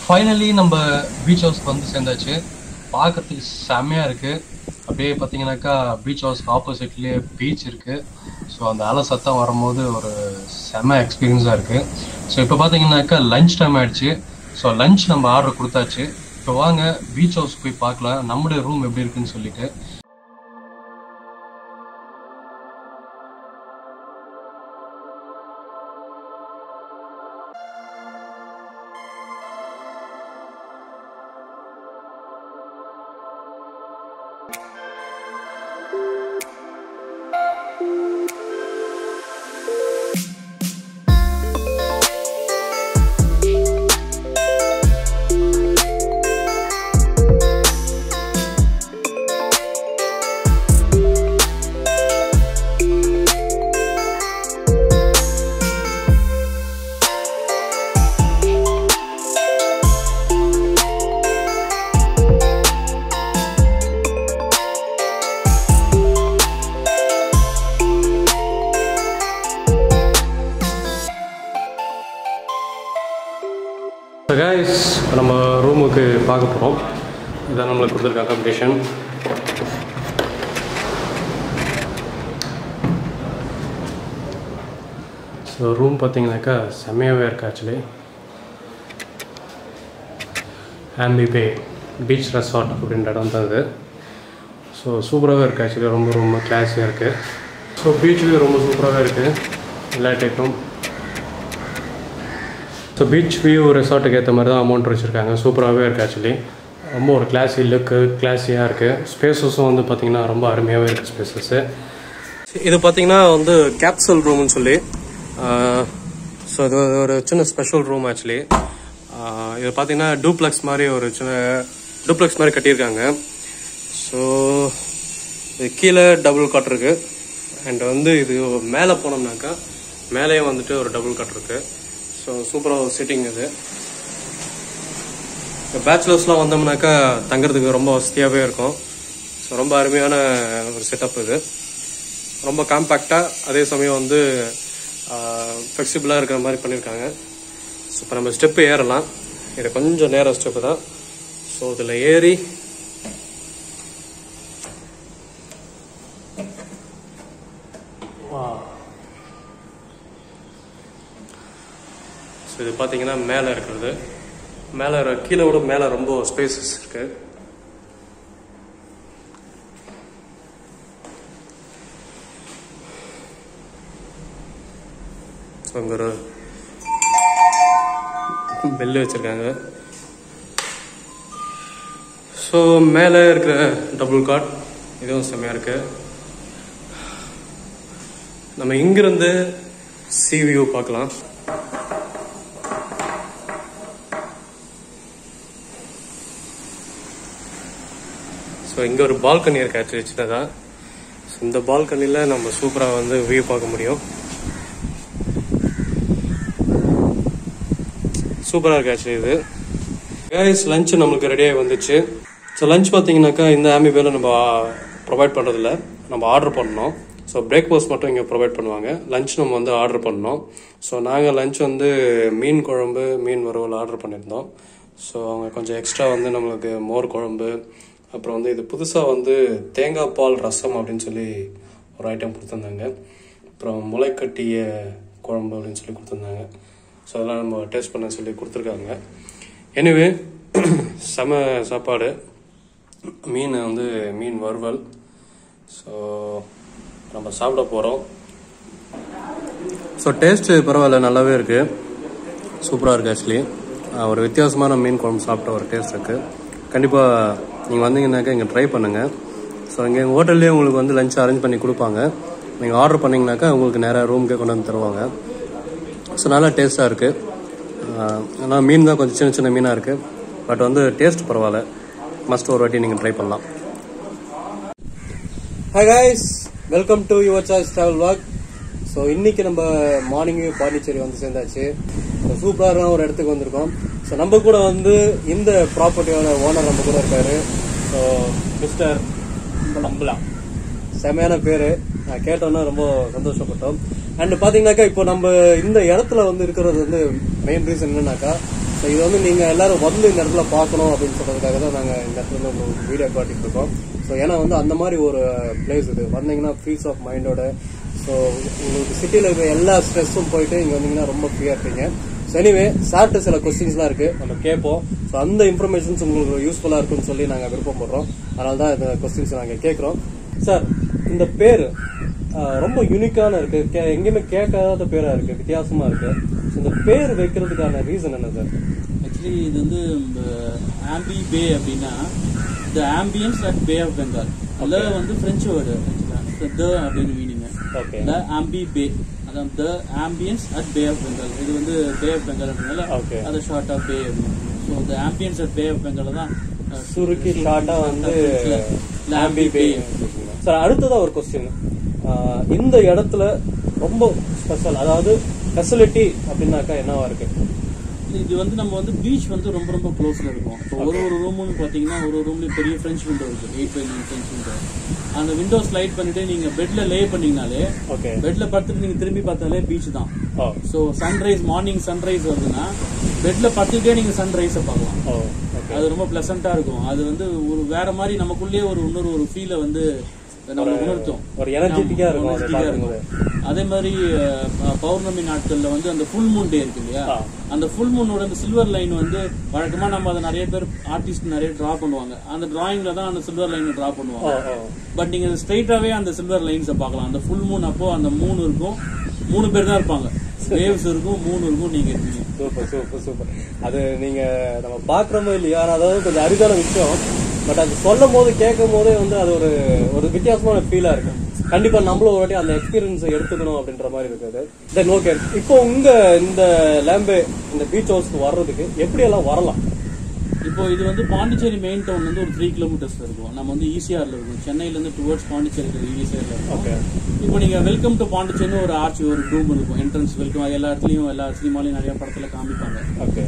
Finally நம்ம beach ஹவுஸ்க்கு வந்து சேர்ந்தாச்சு. பார்க்கறதுக்கு செம்மையாக இருக்குது. அப்படியே பார்த்தீங்கன்னாக்கா பீச் ஹவுஸ்க்கு ஆப்போசிட்லேயே பீச் இருக்குது. ஸோ அந்த அலை சத்தம் வரும்போது ஒரு செம்ம எக்ஸ்பீரியன்ஸாக இருக்குது. ஸோ இப்போ பார்த்தீங்கன்னாக்கா லஞ்ச் டைம் ஆகிடுச்சு. ஸோ லஞ்ச் நம்ம ஆர்டர் கொடுத்தாச்சு. இப்போ வாங்க பீச் ஹவுஸ்க்கு போய் பார்க்கலாம் நம்முடைய ரூம் எப்படி இருக்குன்னு சொல்லிட்டு. கைஸ், நம்ம ரூமுக்கு பார்க்க போகிறோம். இதான் நம்மளுக்கு கொடுத்துருக்க அக்காமடேஷன். ஸோ ரூம் பார்த்தீங்கன்னாக்கா செம்மையாகவே இருக்குது. ஆக்சுவலி ஆம்பி பே பீச் ரெசார்ட் அப்படின்ற இடம் தான் இது. ஸோ சூப்பராகவே இருக்குது. ஆக்சுவலி ரொம்ப கிளாஸியாக இருக்குது. ஸோ பீச் வியூ ரொம்ப சூப்பராகவே இருக்குது எல்லா டைப்பும். ஸோ பீச் வியூ ரெசார்ட்டுக்கு ஏற்ற மாதிரி தான் அமௌண்ட் வச்சுருக்காங்க. சூப்பராகவே இருக்குது. ஆக்சுவலி ரொம்ப ஒரு கிளாஸி லுக்கு, கிளாஸியாக இருக்குது. ஸ்பேஸஸும் வந்து பார்த்திங்கன்னா ரொம்ப அருமையாகவே இருக்குது ஸ்பேஸஸ்ஸு. இது பார்த்திங்கன்னா வந்து கேப்சூல் ரூம்னு சொல்லி, ஸோ இது ஒரு சின்ன ஸ்பெஷல் ரூம். ஆக்சுவலி இது பார்த்திங்கன்னா டூப்ளெக்ஸ் மாதிரி ஒரு சின்ன டூப்ளெக்ஸ் மாதிரி கட்டியிருக்காங்க. ஸோ இது கீழே டபுள் காட் இருக்குது. அண்ட் வந்து இது மேலே போனோம்னாக்கா மேலேயே வந்துட்டு ஒரு டபுள் காட் இருக்குது. ஸோ சூப்பராக சிட்டிங் இது. பேச்சுலர்ஸ்லாம் வந்தோம்னாக்கா தங்குறதுக்கு ரொம்ப வசதியாகவே இருக்கும். ஸோ ரொம்ப அருமையான ஒரு செட்டப் இது. ரொம்ப காம்பேக்டாக, அதே சமயம் வந்து ஃப்ளெக்சிபிளாக இருக்கிற மாதிரி பண்ணியிருக்காங்க. ஸோ இப்போ நம்ம ஸ்டெப்பு ஏறலாம். இது கொஞ்சம் நேரம் ஸ்டெப்பு தான். ஸோ இதில் ஏறி ஸோ இது பார்த்தீங்கன்னா மேலே இருக்கிறது. மேலே கீழே விட மேலே ரொம்ப ஸ்பேசஸ் இருக்கு. ஸோ அங்கே ஒரு பெல்லு வச்சுருக்காங்க. ஸோ மேலே இருக்கிற டபுள் காட் இதுவும் செம்மையாக இருக்கு. நம்ம இங்கிருந்து சி வியூ பார்க்கலாம். ஸோ இங்கே ஒரு பால்கனி இருக்கு. ஆக்சுவலி சின்னதாக. ஸோ இந்த பால்கனியில் நம்ம சூப்பராக வந்து வியூ பார்க்க முடியும். சூப்பராக இருக்கு ஆக்சுவலி இது. கைஸ், லஞ்ச் நம்மளுக்கு ரெடியாகி வந்துச்சு. ஸோ லஞ்ச் பார்த்தீங்கன்னாக்கா இந்த ஆம்பிபேல நம்ம ப்ரொவைட் பண்ணுறதில்ல, நம்ம ஆர்டர் பண்ணோம். ஸோ பிரேக்ஃபாஸ்ட் மட்டும் இங்கே ப்ரொவைட் பண்ணுவாங்க. லஞ்ச் நம்ம வந்து ஆர்டர் பண்ணோம். ஸோ நாங்கள் லஞ்ச் வந்து மீன் குழம்பு, மீன் வறுவல் ஆர்டர் பண்ணியிருந்தோம். ஸோ அவங்க கொஞ்சம் எக்ஸ்ட்ரா வந்து நம்மளுக்கு மோர் குழம்பு, அப்புறம் வந்து இது புதுசாக வந்து தேங்காய் பால் ரசம் அப்படின்னு சொல்லி ஒரு ஐட்டம் கொடுத்துருந்தாங்க. அப்புறம் முளைக்கட்டிய குழம்பு அப்படின்னு சொல்லி கொடுத்துருந்தாங்க. ஸோ அதெல்லாம் நம்ம டேஸ்ட் பண்ண சொல்லி கொடுத்துருக்காங்க. எனிவே செம சாப்பாடு. மீன் வந்து மீன் வறுவல். ஸோ நம்ம சாப்பிட போகிறோம். ஸோ டேஸ்ட்டு பரவாயில்ல, நல்லாவே இருக்குது. சூப்பராக இருக்குது. ஆக்சுவலி ஒரு வித்தியாசமான மீன் குழம்பு சாப்பிட்ட ஒரு டேஸ்ட் இருக்குது. கண்டிப்பாக நீங்கள் வந்தீங்கன்னாக்கா இங்கே ட்ரை பண்ணுங்கள். ஸோ இங்கே எங்கள் ஹோட்டல்லேயே உங்களுக்கு வந்து லஞ்ச் அரேஞ்ச் பண்ணி கொடுப்பாங்க. நீங்கள் ஆர்டர் பண்ணிங்கனாக்கா உங்களுக்கு நேராக ரூமுக்கே கொண்டு வந்து தருவாங்க. ஸோ நல்லா டேஸ்ட்டாக இருக்குது. ஆனால் மீன் தான் கொஞ்சம் சின்ன சின்ன மீனாக இருக்குது. பட் வந்து டேஸ்ட் பரவாயில்ல. மஸ்ட் ஒரு வாட்டி நீங்கள் ட்ரை பண்ணலாம். Hi guys, welcome to your choice travel walk. So இன்னைக்கு நம்ம மார்னிங் பாண்டிச்சேரி வந்து சேர்ந்தாச்சு. சூப்பரான ஒரு இடத்துக்கு வந்திருக்கோம். ஸோ நம்ம கூட வந்து இந்த ப்ராப்பர்ட்டியோட ஓனர் நம்ம கூட இருக்காரு. ஸோ மிஸ்டர் நம்பலா, செமையான பேரு. நான் கேட்டோன்னா ரொம்ப சந்தோஷப்பட்டோம். அண்ட் பாத்தீங்கன்னாக்கா இப்போ நம்ம இந்த இடத்துல வந்து இருக்கிறது வந்து மெயின் ரீசன் என்னன்னாக்கா, ஸோ இது வந்து நீங்கள் எல்லாரும் வந்து இந்த இடத்துல பார்க்கணும் அப்படின்னு சொல்றதுக்காக தான் நாங்கள் இந்த இடத்துல உங்களுக்கு வீடியோ காட்டிட்டு இருக்கோம். ஸோ ஏன்னா வந்து அந்த மாதிரி ஒரு பிளேஸ் இது வந்தீங்கன்னா பீஸ் ஆஃப் மைண்டோட, ஸோ உங்களுக்கு சிட்டியில் இருக்கிற எல்லா ஸ்ட்ரெஸ்ஸும் போயிட்டு இங்கே வந்தீங்கன்னா ரொம்ப ஃப்ரீயாக இருப்பீங்க. ஸோ எனிவே சார்ட்டு சில கொஸ்டின்ஸ்லாம் இருக்குது, நம்ம கேட்போம். ஸோ அந்த இன்ஃபர்மேஷன்ஸ் உங்களுக்கு யூஸ்ஃபுல்லாக இருக்குன்னு சொல்லி நாங்கள் விருப்பப்படுறோம். அதனால தான் இந்த கொஸ்டின்ஸ் நாங்கள் கேட்குறோம். சார், இந்த பேர் ரொம்ப யூனிக்கான இருக்கு, எங்கேயுமே கேட்காத பேரா இருக்கு, வித்தியாசமா இருக்கு. இந்த பேர் வைக்கிறதுக்கான ரீசன் என்ன சார்? ஆக்சுவலி இது வந்து ஆம்பி பே அப்படின்னா the ambience at Bay of Bengal. அதில் வந்து பிரெஞ்சு வேர்டு த அப்படின்னு மீனிங். த ஆம்பி பே, அதான் the ambience at Bay of Bengal. இது வந்து பே ஆஃப் பெங்கால்ன்றதுனால அதை ஷார்ட் ஆஃப் பே அப்படின்னு. So the ambience at Bay of Bengal தான் சுருக்கி ஷார்ட்டா வந்து ஆம்பி பே. சார், அடுத்ததா ஒரு கொஸ்டின், இந்த இடத்துல ரொம்ப ஸ்பெஷல், அதாவது ஃபெசிலிட்டி அப்படின்னாக்கா என்னவா இருக்கு? இது வந்து நம்ம வந்து பீச் வந்து ரொம்ப ரொம்ப க்ளோஸ்ல இருக்கும். இப்போ ஒரு ரூம்னு பாத்தீங்கன்னா ஒரு ரூம்லயும் பெரிய ஃப்ரெஞ்ச் விண்டோ இருக்கு, 8x9 ஃப்ரெஞ்ச் விண்டோ. அந்த விண்டோ ஸ்லைட் பண்ணிட்டு நீங்க பெட்ல லே பண்ணீங்கனாலே, பெட்ல படுத்துட்டு நீங்க திரும்பி பார்த்தாலே பீச் தான். ஸோ சன்ரைஸ், மார்னிங் சன்ரைஸ் வருதுன்னா பெட்ல படுத்துட்டே நீங்க சன்ரைஸை பார்க்கலாம். அது ரொம்ப பிளசண்டா இருக்கும். அது வந்து ஒரு வேற மாதிரி நமக்குள்ளேயே இன்னொரு ஒரு ஃபீலை வந்து நம்ம உணர்த்தும், ஒரு எனர்ஜெட்டிக்கா இருக்கும். அதே மாதிரி பௌர்ணமி நாட்கள்ல வந்து அந்த ஃபுல் மூன் டே இருக்கு இல்லையா, அந்த ஃபுல் மூனோட அந்த சில்வர் லைன் வந்து வழக்கமா நம்ம அதை நிறைய பேர் ஆர்டிஸ்ட் நிறைய டிரா பண்ணுவாங்க. அந்த டிராயிங்ல தான் அந்த சில்வர் லைன் டிரா பண்ணுவாங்க. பட் நீங்க ஸ்ட்ரெயிட்டாவே அந்த சில்வர் லைன்ஸை பார்க்கலாம். அந்த ஃபுல் மூன் அப்போ அந்த மூணு இருக்கும், 3 பேர் தான் இருப்பாங்க, வேவ்ஸ் இருக்கும், 3 இருக்கும், நீங்க இருக்கீங்க. Super super super. அது நீங்க நம்ம பாக்குறோமோ இல்லையா, அதாவது கொஞ்சம் அரிதான விஷயம். பட் அது சொல்லும் போது கேட்கும் போதே வந்து அது ஒரு வித்தியாசமான ஃபீலா இருக்கு. கண்டிப்பா நம்மளும் ஒரு வாட்டி அந்த எக்ஸ்பீரியன்ஸை எடுத்துக்கணும் அப்படின்ற மாதிரி இருக்குது. தென் ஓகே, இப்போ உங்க இந்த லேம்பே இந்த பீச் ஹவுஸ்க்கு வர்றதுக்கு எப்படி எல்லாம் வரலாம்? இப்போ இது வந்து பாண்டிச்சேரி மெயின் டவுன் வந்து ஒரு 3 கிலோமீட்டர்ஸ்ல இருக்கும். நம்ம வந்து ஈசிஆர்ல இருக்கும், சென்னையில இருந்து டுவர்ட்ஸ் பாண்டிச்சேரி ஈசிஆர்ல இருக்கும். இப்போ நீங்க வெல்கம் டு பாண்டிச்சேரி ஒரு ஆர்ச், ஒரு டூம் இருக்கும், என்ட்ரன்ஸ் வெல்கம். எல்லா சினிமாலையும் நிறைய படத்துல காமிப்பாங்க.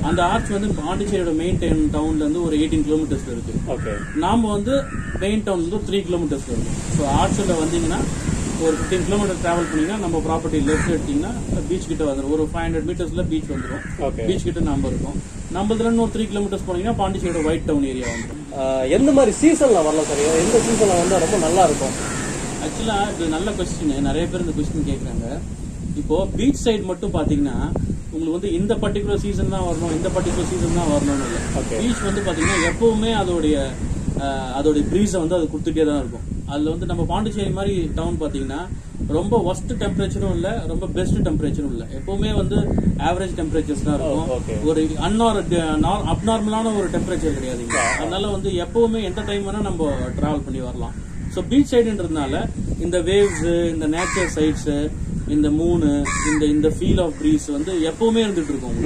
அந்த ஆர்ச் வந்து பாண்டிச்சேரியோட மெயின் டவுன்ல இருந்து ஒரு 18 கிலோமீட்டர்ஸ்ல இருக்கு. நாம வந்து மெயின் டவுன்ல இருந்து 3 கிலோமீட்டர்ஸ்ல இருக்கும். ஸோ ஆர்ச்ல வந்தீங்கன்னா ஒரு 15 கிலோமீட்டர் டிராவல் பண்ணீங்கன்னா நம்ம ப்ராப்பர்ட்டி லெஃப்ட் எடுத்தீங்கன்னா பீச் கிட்ட வந்துடும். ஒரு 500 மீட்டர்ஸ்ல பீச் வந்துடும். பீச் கிட்ட நம்ம இருக்கும். நம்மளதுல இன்னும் 3 கிலோமீட்டர்ஸ் போனீங்கன்னா பாண்டிச்சேரியோட ஒயிட் டவுன் ஏரியா வந்துடும். எந்த மாதிரி சீசன்ல வரலாம் சார்? எந்த சீசன்ல வந்தா ரொம்ப நல்லா இருக்கும்? ஆக்சுவலா இது நல்ல கொஸ்டின், நிறைய பேர் இந்த கொஸ்டின் கேட்கறாங்க. இப்போ பீச் சைடு மட்டும் பாத்தீங்கன்னா உங்களுக்கு வந்து இந்த பர்டிகுலர் சீசன் தான் வரணும், இந்த பர்டிகுலர் சீசன் தான் வரணும்னு இல்லை. பீச் வந்து பாத்தீங்கன்னா எப்பவுமே அதோடைய ப்ரீஸை வந்து அது கொடுத்துட்டே தான் இருக்கும். அதுல வந்து நம்ம பாண்டிச்சேரி மாதிரி டவுன் பாத்தீங்கன்னா ரொம்ப ஒஸ்ட் டெம்பரேச்சரும் இல்ல, ரொம்ப பெஸ்ட் டெம்பரேச்சரும் இல்ல. எப்பவுமே வந்து ஆவரேஜ் டெம்பரேச்சர்ஸ் தான் இருக்கும். ஒரு அப்நார்மலான ஒரு டெம்பரேச்சர் கிடையாது. அதனால வந்து எப்பவுமே எந்த டைம் வேணா நம்ம டிராவல் பண்ணி வரலாம். ஸோ பீச் சைடுன்றதுனால இந்த வேவ்ஸ், இந்த நேச்சர் சைட்ஸ், இந்த மூணு, இந்த ஃபீல் ஆஃப் ப்ரீஸ் வந்து எப்பவுமே இருந்துட்டு இருக்கும்.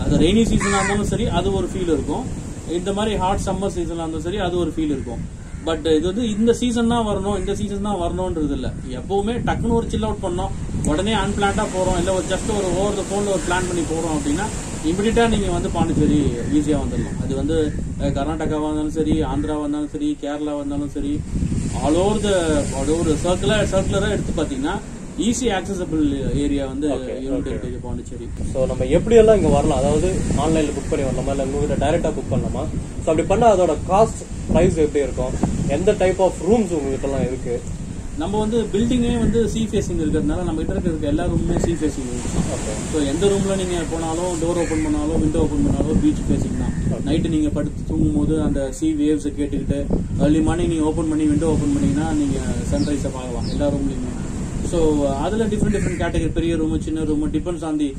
அது ரெய்னி சீசனா இருந்தாலும் சரி அது ஒரு ஃபீல் இருக்கும். இந்த மாதிரி ஹாட் சம்மர் சீசனா இருந்தாலும் சரி அது ஒரு ஃபீல் இருக்கும். பட் இது வந்து இந்த சீசன் தான் வரணும், இந்த சீசன் தான் வரணும்ன்றது இல்ல. எப்பவுமே டக்குன்னு ஒரு சில் அவுட் பண்ணோம், உடனே அன்பிளான்டா போறோம், இல்ல ஜஸ்ட் ஒரு ஓவர் த போன்ல ஒரு பிளான் பண்ணி போறோம் அப்படின்னா இமிடியட்டா நீங்க வந்து பாண்டிச்சேரி ஈஸியா வந்துடலாம். அது வந்து கர்நாடகாவா இருந்தாலும் சரி, ஆந்திராவா இருந்தாலும் சரி, கேரளாவா இருந்தாலும் சரி, ஆல் ஓவர் ஒரு சர்க்குலரா எடுத்து பாத்தீங்கன்னா ஈஸி ஆக்சசபிள் ஏரியா வந்து பாண்டிச்சேரி. ஸோ நம்ம எப்படி எல்லாம் இங்க வரலாம்? அதாவது ஆன்லைன்ல புக் பண்ணி வரலாமா, இல்ல உங்ககிட்ட டைரக்டா புக் பண்ணலாமா? ஸோ அப்படி பண்ணா அதோட காஸ்ட் பிரைஸ் எப்படி இருக்கும்? எந்த டைப் ஆஃப் ரூம்ஸ் உங்ககிட்ட எல்லாம் இருக்கு? நம்ம வந்து பில்டிங்கே வந்து சி ஃபேசிங் இருக்கிறதுனால நம்ம கிட்ட இருக்கிற எல்லா ரூமுமே சி ஃபேசிங் இருக்கும். ஸோ எந்த ரூம்ல நீங்க போனாலும், டோர் ஓப்பன் பண்ணாலும், விண்டோ ஓப்பன் பண்ணாலும் பீச் ஃபேசிங் தான். நைட்டு நீங்க படுத்து தூங்கும் போது அந்த சி வேவ்ஸை கேட்டுக்கிட்டு ஏர்லி மார்னிங் நீங்க ஓப்பன் பண்ணி விண்டோ ஓப்பன் பண்ணீங்கன்னா நீங்க சன்ரைஸை பார்க்கலாம் எல்லா ரூம்லயுமே. ஸோ அதில் டிஃப்ரெண்ட் கேட்டகரி, பெரிய ரூமு, சின்ன room, depends on the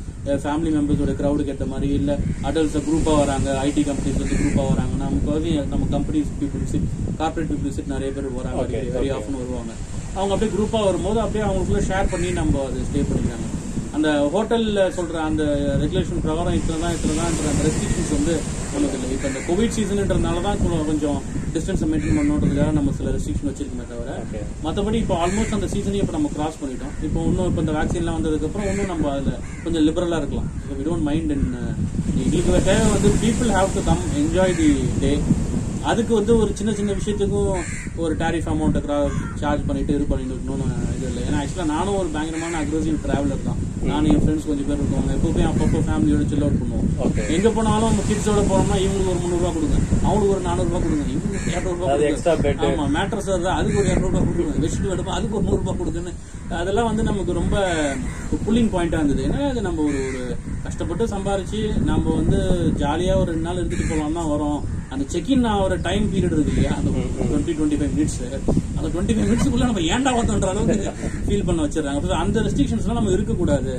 family மெம்பர்ஸோட க்ரௌடுக்கு ஏற்ற மாதிரி. இல்லை அடல்ட்ஸை குரூப்பாக வராங்க, ஐடி கம்பெனிஸ் வந்து குரூப்பாக வராங்க, நமக்கு வந்து நம்ம கம்பெனிஸ் பீப்புள்ஸ், கார்பரேட் பீப்புள்ஸ் நிறைய பேர் வராங்க, வெரி ஆஃபன் வருவாங்க. அவங்க அப்படியே குரூப்பாக வரும்போது அப்படியே அவங்களுக்குள்ள ஷேர் பண்ணி நம்ம அதை ஸ்டே பண்ணிக்கிறாங்க. அந்த ஹோட்டலில் சொல்கிற அந்த ரெகுலேஷன் பிரகாரம் இத்தனை அந்த ரெஸ்ட்ரிக்ஷன்ஸ் வந்து நமக்கு இல்லை. இப்போ இந்த கோவிட் சீசன்ன்றதுனால தான் கொஞ்சம் டிஸ்டன்ஸை மெயின்டைன் பண்ணணுன்றதுக்காக நம்ம சில ரெஸ்ட்ரிக்ஷன் வச்சிருக்கோமே தவிர, மற்றபடி இப்போ ஆல்மோஸ்ட் அந்த சீசனையும் இப்போ நம்ம கிராஸ் பண்ணிட்டோம். இப்போ இந்த வேக்சின்லாம் வந்ததுக்கப்புறம் இன்னும் நம்ம அதில் கொஞ்சம் லிபரலாக இருக்கலாம். We don't mind. எங்களுக்கு தேவை வந்து people have to come enjoy the day அதுக்கு வந்து ஒரு சின்ன சின்ன விஷயத்துக்கும் ஒரு டாரிஃப் அமௌண்ட்டை சார்ஜ் பண்ணிட்டு இது பண்ணிட்டு இருக்கணும்னு இது இல்லை. ஏன்னா ஆக்சுவலாக நானும் ஒரு பயங்கரமான அக்ரெசிவ் டிராவலர் தான். நானும் என் ஃப்ரெண்ட்ஸ் கொஞ்சம் பேர் இருக்கோம், எப்பவுமே அப்பப்போ ஃபேமிலியோட சில் அவுட் பண்ணுவோம். எங்க போனாலும் நம்ம கிட்ஸோட போனோம்னா இவங்களுக்கு ஒரு 300 ரூபா கொடுங்க, அவங்களுக்கு ஒரு 400 ரூபா கொடுங்க, இவங்களுக்கு 200 ரூபா கொடுங்க. ஆமா, மேட்ரஸ் தான் அதுக்கு ஒரு 200 ரூபா கொடுங்க, பெட்ஷீட் எடுப்போம் அதுக்கு ஒரு 100 ரூபா கொடுக்குன்னு. அதெல்லாம் வந்து நமக்கு ரொம்ப புல்லிங் பாயிண்டா இருந்தது. ஏன்னா அது நம்ம ஒரு கஷ்டப்பட்டு சம்பாரிச்சு நம்ம வந்து ஜாலியா ஒரு 2 நாள் எடுத்துட்டு போலாம் தான் வரோம். அந்த செக்இன் ஒரு டைம் பீரியட் இருக்கு இல்லையா, அந்த 20-25 மினிட்ஸ், அந்த 25 மினிட்ஸ்க்குள்ள நம்ம ஏன்டா வந்தோன்ற அளவுக்கு ஃபீல் பண்ண வச்சிடறாங்க. அந்த ரெஸ்ட்ரிக்ஷன்ஸ்லாம் நம்ம இருக்கக்கூடாது,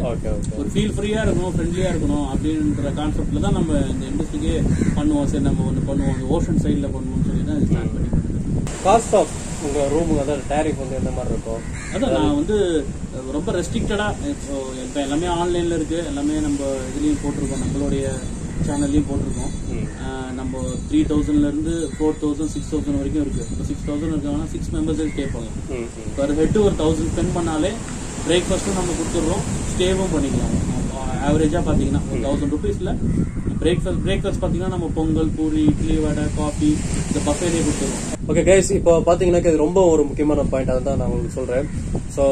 ஒரு ஃபீல் ஃப்ரீயா இருக்கணும், ஃப்ரெண்ட்லியா இருக்கணும் அப்படின்ற கான்செப்ட்ல தான் நம்ம இந்த இண்டஸ்ட்ரிக்கே பண்ணுவோம். சரி நம்ம ஒன்று பண்ணுவோம், இந்த ஓஷன் சைட்ல பண்ணுவோம்னு சொல்லி தான் ஸ்டார்ட் பண்ணி காஸ்ட் ஆஃப் உங்க ரூமுக்கு அதாவது டேரிஃப் வந்து எந்த மாதிரி இருக்கும்? அதான் நான் வந்து ரொம்ப ரெஸ்ட்ரிக்டடா இப்போ எல்லாமே ஆன்லைன்ல இருக்கு, எல்லாமே நம்ம இதுலயும் போட்டிருக்கோம், நம்மளுடைய சேனல்லையும் போட்டிருக்கோம். நம்ம 3000ல இருந்து 4000 6000 வரைக்கும் இருக்கு. இப்போ 6000 இருக்காங்கன்னா 6 மெம்பர்ஸ் ஸ்டே பண்ணலாம். பர் ஹெட் ஒரு 1000 ஸ்பெண்ட் பண்ணாலே பிரேக்ஃபாஸ்ட்டும் நம்ம கொடுத்துடுறோம், ஸ்டேவும் பண்ணிக்கலாம். ஆவரேஜா பாத்தீங்கன்னா 1000 ருபீஸ்ல பிரேக்ஃபாஸ்ட் பாத்தீங்கன்னா நம்ம பொங்கல், பூரி, இட்லி, வடை, காஃபி இந்த பஃபேலே கொடுத்துருவோம். ஓகே கைஸ், இப்போ பாத்தீங்கன்னா இது ரொம்ப ஒரு முக்கியமான பாயிண்ட், அதுதான் நான் உங்களுக்கு சொல்றேன். ஸோ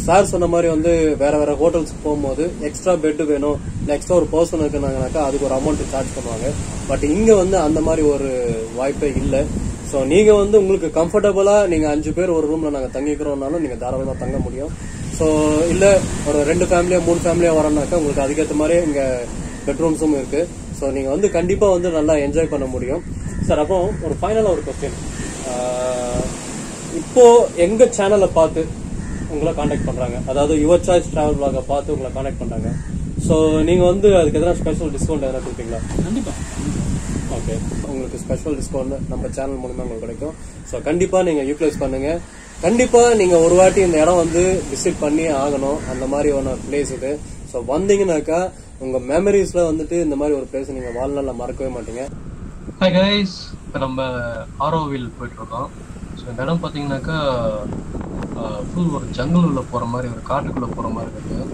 சார் சொன்ன மாதிரி வந்து வேற வேற ஹோட்டல்ஸ்க்கு போகும்போது எக்ஸ்ட்ரா பெட் வேணும், இல்லை எக்ஸ்ட்ரா ஒரு பர்சன் இருக்குனாங்கனாக்கா அதுக்கு ஒரு அமௌண்ட் சார்ஜ் பண்ணுவாங்க. பட் இங்க வந்து அந்த மாதிரி ஒரு வாய்ப்பே இல்லை. ஸோ நீங்க வந்து உங்களுக்கு கம்ஃபர்டபுளா நீங்க 5 பேர் ஒரு ரூம்ல நாங்க தங்கிக்கிறோம்னாலும் நீங்க தாராளமா தங்க முடியும். ஸோ இல்ல ஒரு 2 ஃபேமிலியா 3 ஃபேமிலியா வரோம்னாக்கா உங்களுக்கு அதுக்கேற்ற மாதிரி இங்க பெட்ரூம்ஸும் இருக்கு. ஸோ நீங்க வந்து கண்டிப்பா வந்து நல்லா என்ஜாய் பண்ண முடியும். சார் அப்போ ஒரு ஃபைனலா ஒரு கொஸ்டின், இப்போ எங்க சேனலை பார்த்து உங்களை கான்டாக்ட் பண்றாங்க, அதாவது யுவர் சாய்ஸ் டிராவல் vlog பார்த்து உங்களை கான்டாக்ட் பண்றாங்க, ஸோ நீங்க வந்து அதுக்கு எதனா ஸ்பெஷல் டிஸ்கவுண்ட் எதனா கொடுப்பீங்களா? கண்டிப்பா. ஓகே, உங்களுக்கு ஸ்பெஷல் டிஸ்கவுண்ட் நம்ம சேனல் மூலமா உங்களுக்கு கிடைக்கும். ஸோ கண்டிப்பா நீங்க யூட்டிலைஸ் பண்ணுங்க. கண்டிப்பா நீங்க ஒரு வாட்டி இந்த இடம் வந்து விசிட் பண்ணி ஆகணும், அந்த மாதிரி ஒரு பிளேஸ் இது. ஸோ வந்தீங்கன்னாக்கா உங்க மெமரிஸ்ல வந்துட்டு இந்த மாதிரி ஒரு பிளேஸ் நீங்க வாழ்நாள்ல மறக்கவே மாட்டீங்க. ஹாய் கைஸ், இப்போ நம்ம ஆரோவில் போயிட்டு இருக்கோம். ஸோ இந்த இடம் பார்த்தீங்கன்னாக்கா ஃபுல் ஒரு ஜங்கிள் உள்ள போகிற மாதிரி, ஒரு காட்டுக்குள்ளே போகிற மாதிரி இருக்குது.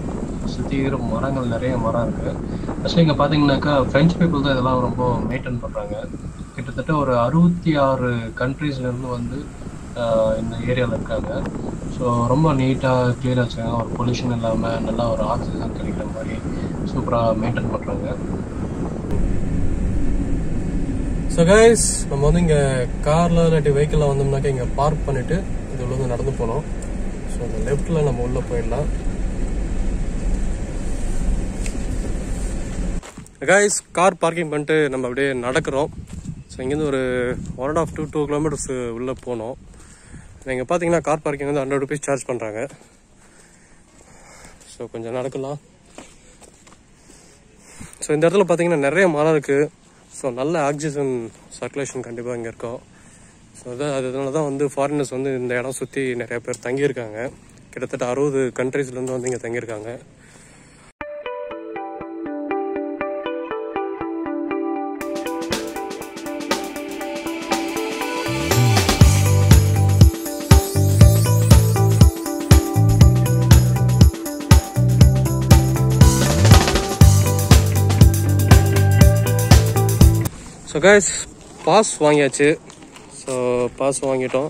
சுற்றி மரங்கள், நிறைய மரம் இருக்குது. ஆக்சுவலி இங்கே பார்த்தீங்கன்னாக்கா ஃப்ரெஞ்ச் பீப்புள் தான் இதெல்லாம் ரொம்ப மெயின்டைன் பண்ணுறாங்க. கிட்டத்தட்ட ஒரு 66 கண்ட்ரீஸ்லேருந்து வந்து இந்த ஏரியாவில் இருக்காங்க. ஸோ ரொம்ப நீட்டாக கிளியராக வச்சுருக்காங்க, ஒரு பொல்யூஷன் இல்லாமல் நல்லா ஒரு ஆக்சிஜன் கிடைக்கிற மாதிரி சூப்பராக மெயின்டைன் பண்ணுறாங்க. ஸோ கைஸ், நம்ம வந்து இங்கே காரில் இல்லாட்டி வெஹிக்கிளில் வந்தோம்னாக்கா இங்கே பார்க் பண்ணிவிட்டு இது உள்ள வந்து நடந்து போனோம். ஸோ அந்த லெஃப்டில் நம்ம உள்ளே போயிடலாம். கைஸ், கார் பார்க்கிங் பண்ணிட்டு நம்ம அப்படியே நடக்கிறோம். ஸோ இங்கேருந்து ஒரு 1.5 to 2 கிலோமீட்டர்ஸ் உள்ளே போனோம். நீங்கள் பார்த்தீங்கன்னா கார் பார்க்கிங் வந்து 100 rupees சார்ஜ் பண்ணுறாங்க. ஸோ கொஞ்சம் நடக்கலாம். ஸோ இந்த இடத்துல பார்த்தீங்கன்னா நிறைய மரம் இருக்குது. ஸோ நல்ல ஆக்சிஜன் சர்க்குலேஷன் கண்டிப்பாக இங்கே இருக்கும். ஸோ அதனால தான் வந்து ஃபாரினர்ஸ் வந்து இந்த இடம் சுற்றி நிறைய பேர் தங்கியிருக்காங்க. கிட்டத்தட்ட 60 கண்ட்ரீஸ்லேருந்து வந்து இங்கே தங்கியிருக்காங்க. ஸோ கைஸ், பாஸ் வாங்கியாச்சு. ஸோ பாஸ் வாங்கிட்டோம்.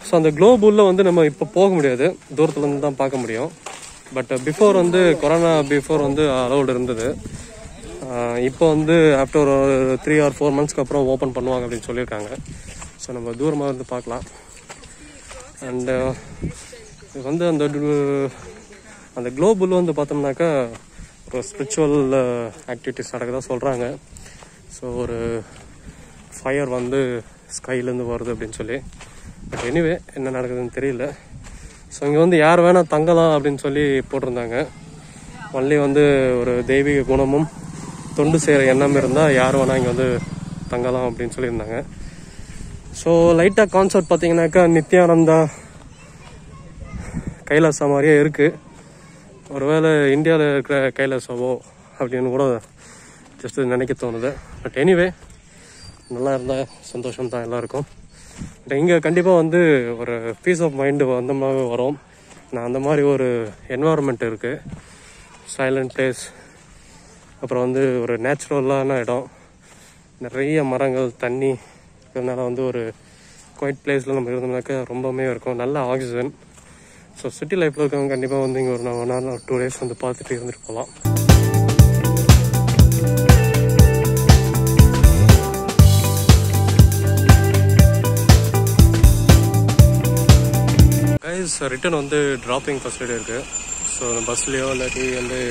ஸோ அந்த குளோப் உள்ள வந்து நம்ம இப்போ போக முடியாது, தூரத்துலேருந்து தான் பார்க்க முடியும். பட் பிஃபோர் வந்து கொரோனா பிஃபோர் வந்து அலௌடு இருந்தது. இப்போ வந்து ஆஃப்டர் ஒரு 3 or 4 monthsக்கு அப்புறம் ஓப்பன் பண்ணுவாங்க அப்படின்னு சொல்லியிருக்காங்க. ஸோ நம்ம தூரமாக இருந்து பார்க்கலாம். அண்டு இது வந்து அந்த குளோப் உள்ள வந்து பார்த்தோம்னாக்கா ஒரு ஸ்பிரிச்சுவல் ஆக்டிவிட்டிஸ் நடக்கதான் சொல்கிறாங்க. ஸோ ஒரு ஃபயர் வந்து ஸ்கைலேருந்து வருது அப்படின்னு சொல்லி. பட் எனிவே என்ன நடக்குதுன்னு தெரியல. ஸோ இங்கே வந்து யார் வேணால் தங்கலாம் அப்படின்னு சொல்லி போட்டிருந்தாங்க. ஒன்லி வந்து ஒரு தெய்வீக குணமும் தொண்டு செய்கிற எண்ணம் இருந்தால் யார் வேணால் இங்கே வந்து தங்கலாம் அப்படின்னு சொல்லியிருந்தாங்க. ஸோ லைட்டாக கான்செப்ட் பார்த்தீங்கன்னாக்கா நித்யானந்தா கைலாசா மாதிரியே இருக்குது. ஒருவேளை இந்தியாவில் இருக்கிற கைலாசாவோ அப்படின்னு கூட ஜஸ்ட் நினைக்க தோணுது. பட் எனிவே நல்லா இருந்தால் சந்தோஷம் தான் எல்லாருக்கும். பட் இங்கே கண்டிப்பாக வந்து ஒரு பீஸ் ஆஃப் மைண்டு வந்தோம்னாவே வரும். நான் அந்த மாதிரி ஒரு என்வாயர்மெண்ட் இருக்குது, சைலண்ட் பிளேஸ். அப்புறம் வந்து ஒரு நேச்சுரலான இடம், நிறைய மரங்கள், தண்ணி, இருக்கிறதுனால வந்து ஒரு குவைட் பிளேஸில் நம்ம இருந்தோம்னாக்கா ரொம்பவுமே இருக்கும், நல்ல ஆக்சிஜன். ஸோ சிட்டி லைஃப்பில் இருக்கவங்க கண்டிப்பாக வந்து இங்கே ஒரு 1 hour or 2 days வந்து பார்த்துட்டு இருந்துட்டு போகலாம். கைஸ் ரிட்டர்ன் வந்து ட்ராப்பிங் ஃபெசிலிட்டி இருக்குது. ஸோ பஸ்லேயோ இல்லாட்டி வந்து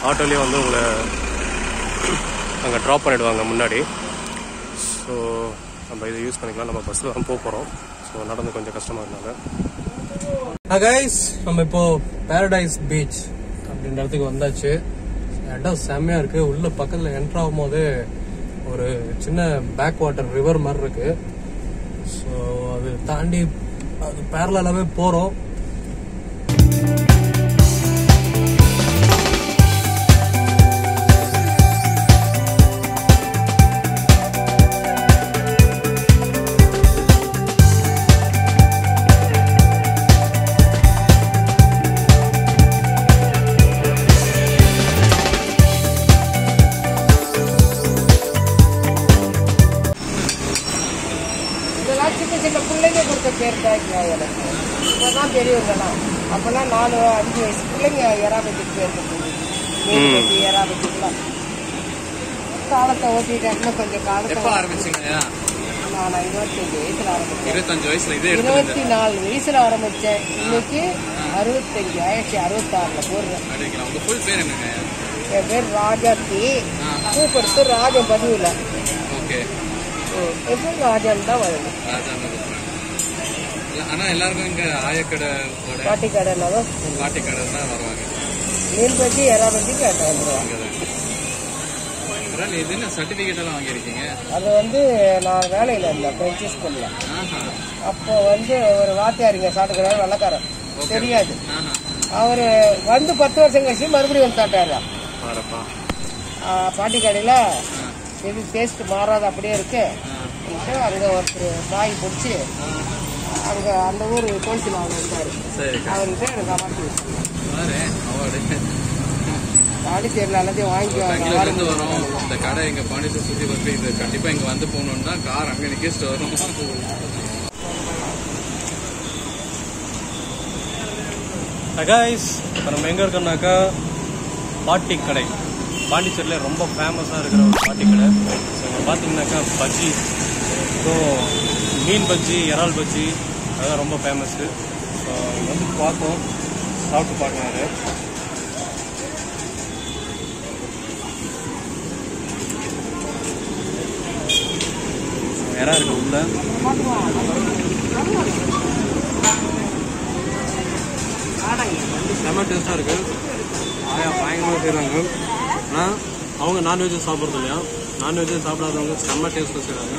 ஆட்டோலேயோ வந்து உங்களை அங்கே ட்ராப் பண்ணிவிடுவாங்க முன்னாடி. ஸோ நம்ம இதை யூஸ் பண்ணிக்கலாம். நம்ம பஸ்ஸில் தான் போக போகிறோம். ஸோ நடந்து கொஞ்சம் கஷ்டமாக இருந்தாங்க. கைஸ் நம்ம இப்போது பேரடைஸ் பீச் அப்படின்ற இடத்துக்கு வந்தாச்சு. இடம் செம்மையாக இருக்குது. உள்ள பக்கத்தில் என்ட்ரு ஆகும் போது ஒரு சின்ன பேக் வாட்டர் ரிவர் மாதிரி இருக்குது. ஸோ அது தாண்டி அது பேரலாவே போகிறோம். சின்ன பிள்ளைங்க கொடுத்த பேர் தான் எனக்கு. இப்போதான் பெரியவங்கலாம். அப்போல்லாம் 4-5 வயசு பிள்ளைங்க எறாபதிக்கு பேர் கொடுத்து எறாபதிக்குலாம் காலத்தை ஓட்டிட்டேன். கொஞ்சம் காலத்தை ஆரம்பிச்சிங்க. நான் 25 வயசுல ஆரம்பிச்சேன். 25 வயசுல 24 வயசுல ஆரம்பிச்சேன். இன்னைக்கு 65 ஆயிடுச்சு. 66ல போடுறேன். என் பேர் ராஜாத்தி. பூப்படுத்து ராஜம் பதிவுல. எப்போ ராஜான்னு தான் வருது. ஆனா எல்லாருக்கும் இங்க ஆயக்கடை பாட்டி கடைனாலும் பாட்டி கடை தான் வருவாங்க. மீன் பற்றி எறாபதி வந்துடுவாங்க. இது என்ன சர்டிபிகேட் எல்லாம் வாங்கியிருக்கீங்க? அது வந்து நான் வேலையில் இருந்தேன் பிரெஞ்சு ஸ்கூல்ல. அப்போ வந்து ஒரு வாத்தியாரிங்க சாப்பிட்டுக்கிறாரு, வெள்ளக்காரன் தெரியாது. அவரு வந்து 10 வருஷம் கழிச்சு மறுபடியும் வந்து சாப்பிட்டாரு. பாட்டி கடையில் இது டேஸ்ட் மாறாத அப்படியே இருக்கு. அங்கே ஒருத்தர் பாய் பிடிச்சி அங்கே அந்த ஊர் கோல்சில் அவங்க இருந்தார். அவர்கிட்ட எனக்கு அமர்த்தி பாண்டிச்சேரியில் எல்லாத்தையும் வாங்கிக்குவாங்க. இந்த கடை எங்க பாண்டிச்சேரி சுற்றி வந்து இது கண்டிப்பா இங்க வந்து போகணும்னா கார் அங்கே நிக்க வரும். கைஸ் இப்போ நம்ம எங்கே இருக்கோம்னாக்கா பாட்டி கடை. பாண்டிச்சேரியில் ரொம்ப ஃபேமஸாக இருக்கிற ஒரு பாட்டி கடை. ஸோ இங்கே பார்த்தீங்கன்னாக்கா பஜ்ஜி, ஸோ மீன் பஜ்ஜி, இறால் பஜ்ஜி அதெல்லாம் ரொம்ப ஃபேமஸ்ஸு. ஸோ இங்கே வந்து பார்த்தோம், சாப்பிட்டு பார்க்கறாரு. இறா இருக்கு உள்ள. செம்ம டேஸ்ட்டாக இருக்குது. பயங்கரமாக செய்கிறாங்க. ஆனால் அவங்க நான்வெஜ் சாப்பிட்றது இல்லையா, நான்வெஜ்ஜே சாப்பிடாதவங்க செம்ம டேஸ்ட்டில் செய்கிறாங்க.